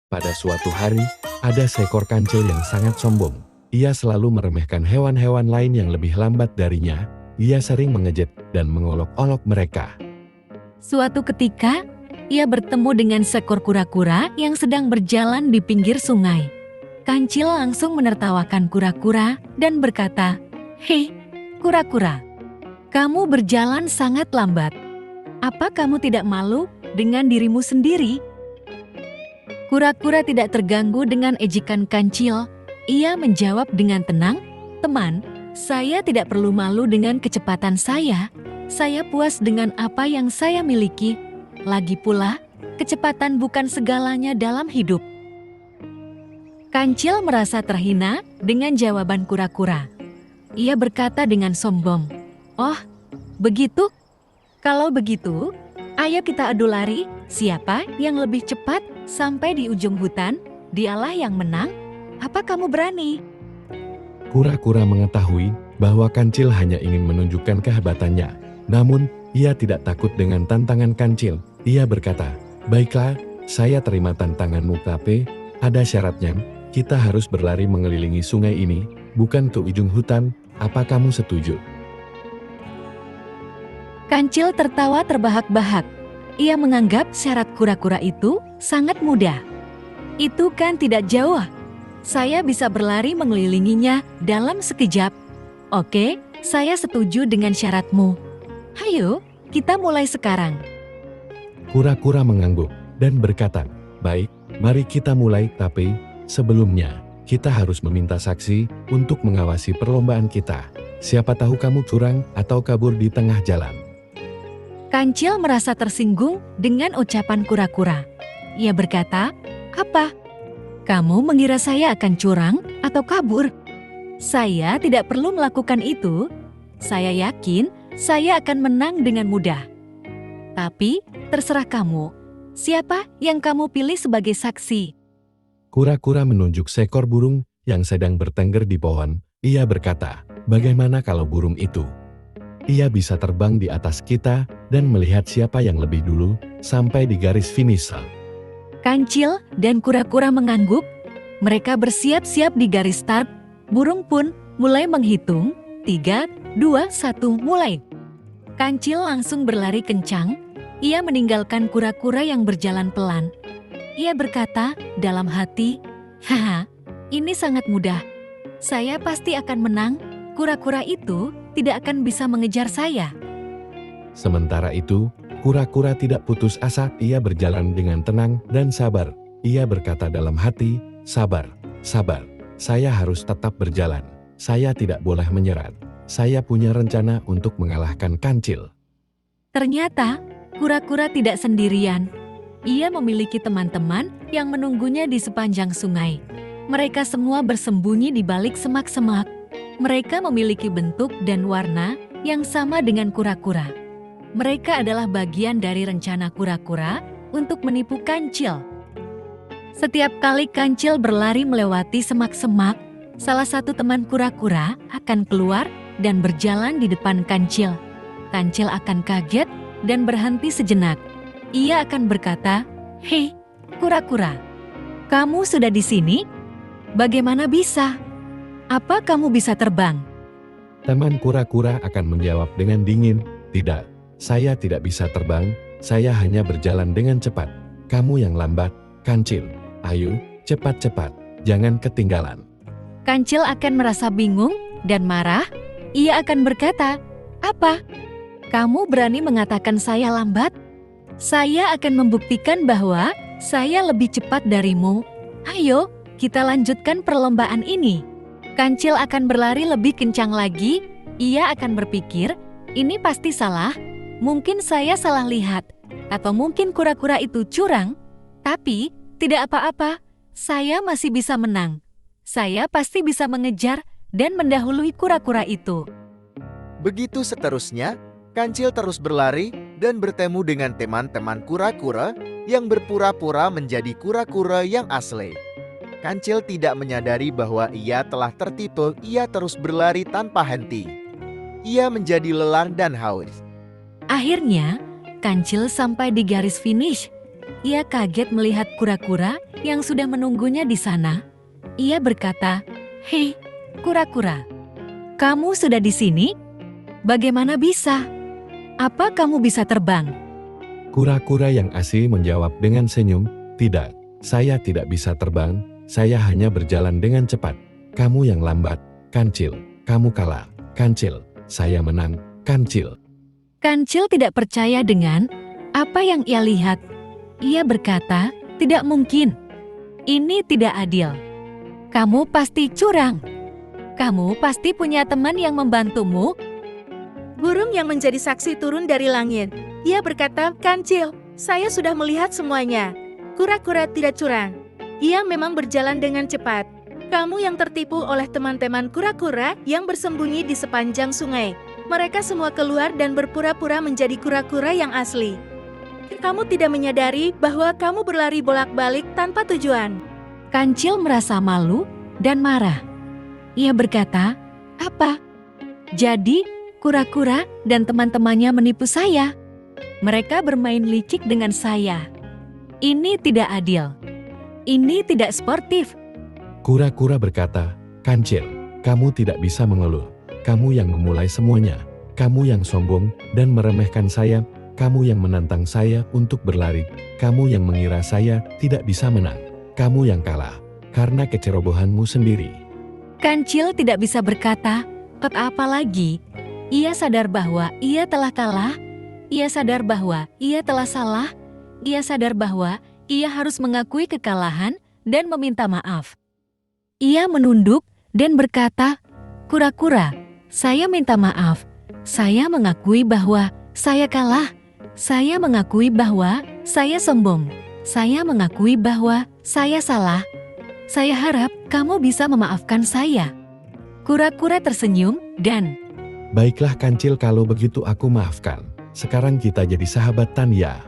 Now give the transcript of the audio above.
Pada suatu hari, ada seekor kancil yang sangat sombong. Ia selalu meremehkan hewan-hewan lain yang lebih lambat darinya. Ia sering mengejek dan mengolok-olok mereka. Suatu ketika, ia bertemu dengan seekor kura-kura yang sedang berjalan di pinggir sungai. Kancil langsung menertawakan kura-kura dan berkata, "Hei, kura-kura, kamu berjalan sangat lambat. Apa kamu tidak malu dengan dirimu sendiri?" Kura-kura tidak terganggu dengan ejekan kancil. Ia menjawab dengan tenang, "Teman, saya tidak perlu malu dengan kecepatan saya. Saya puas dengan apa yang saya miliki. Lagi pula, kecepatan bukan segalanya dalam hidup." Kancil merasa terhina dengan jawaban kura-kura. Ia berkata dengan sombong, "Oh, begitu? Kalau begitu, ayo kita adu lari. Siapa yang lebih cepat sampai di ujung hutan, dialah yang menang. Apa kamu berani?" Kura-kura mengetahui bahwa kancil hanya ingin menunjukkan kehebatannya. Namun, ia tidak takut dengan tantangan kancil. Ia berkata, "Baiklah, saya terima tantanganmu, tapi ada syaratnya. Kita harus berlari mengelilingi sungai ini, bukan ke ujung hutan. Apa kamu setuju?" Kancil tertawa terbahak-bahak. Ia menganggap syarat kura-kura itu sangat mudah. "Itu kan tidak jauh. Saya bisa berlari mengelilinginya dalam sekejap. Oke, saya setuju dengan syaratmu. Hayo, kita mulai sekarang." Kura-kura mengangguk dan berkata, "Baik, mari kita mulai, tapi sebelumnya kita harus meminta saksi untuk mengawasi perlombaan kita. Siapa tahu kamu curang atau kabur di tengah jalan." Kancil merasa tersinggung dengan ucapan kura-kura. Ia berkata, "Apa? Kamu mengira saya akan curang atau kabur? Saya tidak perlu melakukan itu. Saya yakin saya akan menang dengan mudah. Tapi terserah kamu, siapa yang kamu pilih sebagai saksi?" Kura-kura menunjuk seekor burung yang sedang bertengger di pohon. Ia berkata, "Bagaimana kalau burung itu? Ia bisa terbang di atas kita dan melihat siapa yang lebih dulu sampai di garis finish." Kancil dan kura-kura mengangguk. Mereka bersiap-siap di garis start. Burung pun mulai menghitung. 3, 2, 1, mulai. Kancil langsung berlari kencang. Ia meninggalkan kura-kura yang berjalan pelan. Ia berkata dalam hati, "Haha, ini sangat mudah. Saya pasti akan menang. Kura-kura itu tidak akan bisa mengejar saya." Sementara itu, kura-kura tidak putus asa. Ia berjalan dengan tenang dan sabar. Ia berkata dalam hati, "Sabar, sabar. Saya harus tetap berjalan. Saya tidak boleh menyerah. Saya punya rencana untuk mengalahkan kancil." Ternyata, kura-kura tidak sendirian. Ia memiliki teman-teman yang menunggunya di sepanjang sungai. Mereka semua bersembunyi di balik semak-semak. Mereka memiliki bentuk dan warna yang sama dengan kura-kura. Mereka adalah bagian dari rencana kura-kura untuk menipu kancil. Setiap kali kancil berlari melewati semak-semak, salah satu teman kura-kura akan keluar dan berjalan di depan kancil. Kancil akan kaget dan berhenti sejenak. Ia akan berkata, "Hei, kura-kura, kamu sudah di sini? Bagaimana bisa? Apa kamu bisa terbang?" Teman kura-kura akan menjawab dengan dingin, "Tidak, saya tidak bisa terbang. Saya hanya berjalan dengan cepat. Kamu yang lambat, kancil. Ayo, cepat-cepat, jangan ketinggalan." Kancil akan merasa bingung dan marah. Ia akan berkata, "Apa? Kamu berani mengatakan saya lambat? Saya akan membuktikan bahwa saya lebih cepat darimu. Ayo, kita lanjutkan perlombaan ini." Kancil akan berlari lebih kencang lagi. Ia akan berpikir, "Ini pasti salah. Mungkin saya salah lihat. Atau mungkin kura-kura itu curang. Tapi, tidak apa-apa. Saya masih bisa menang. Saya pasti bisa mengejar dan mendahului kura-kura itu." Begitu seterusnya, Kancil terus berlari dan bertemu dengan teman-teman kura-kura yang berpura-pura menjadi kura-kura yang asli. Kancil tidak menyadari bahwa ia telah tertipu. Ia terus berlari tanpa henti. Ia menjadi lelah dan haus. Akhirnya, Kancil sampai di garis finish. Ia kaget melihat kura-kura yang sudah menunggunya di sana. Ia berkata, "Hei, kura-kura, kamu sudah di sini? Bagaimana bisa? Apa kamu bisa terbang?" Kura-kura yang asli menjawab dengan senyum, "Tidak, saya tidak bisa terbang, saya hanya berjalan dengan cepat. Kamu yang lambat, Kancil, kamu kalah. Kancil, saya menang, Kancil." Kancil tidak percaya dengan apa yang ia lihat. Ia berkata, "Tidak mungkin. Ini tidak adil. Kamu pasti curang. Kamu pasti punya teman yang membantumu." Burung yang menjadi saksi turun dari langit. Ia berkata, "Kancil, saya sudah melihat semuanya. Kura-kura tidak curang. Ia memang berjalan dengan cepat. Kamu yang tertipu oleh teman-teman kura-kura yang bersembunyi di sepanjang sungai. Mereka semua keluar dan berpura-pura menjadi kura-kura yang asli. Kamu tidak menyadari bahwa kamu berlari bolak-balik tanpa tujuan." Kancil merasa malu dan marah. Ia berkata, "Apa? Jadi, kura-kura dan teman-temannya menipu saya? Mereka bermain licik dengan saya. Ini tidak adil. Ini tidak sportif." Kura-kura berkata, "Kancil, kamu tidak bisa mengeluh. Kamu yang memulai semuanya. Kamu yang sombong dan meremehkan saya. Kamu yang menantang saya untuk berlari. Kamu yang mengira saya tidak bisa menang. Kamu yang kalah karena kecerobohanmu sendiri." Kancil tidak bisa berkata apa lagi. Ia sadar bahwa ia telah kalah. Ia sadar bahwa ia telah salah. Ia sadar bahwa ia harus mengakui kekalahan dan meminta maaf. Ia menunduk dan berkata, "Kura-kura, saya minta maaf. Saya mengakui bahwa saya kalah. Saya mengakui bahwa saya sombong. Saya mengakui bahwa saya salah. Saya harap kamu bisa memaafkan saya." Kura-kura tersenyum dan, "Baiklah Kancil, kalau begitu aku maafkan. Sekarang kita jadi sahabatan ya."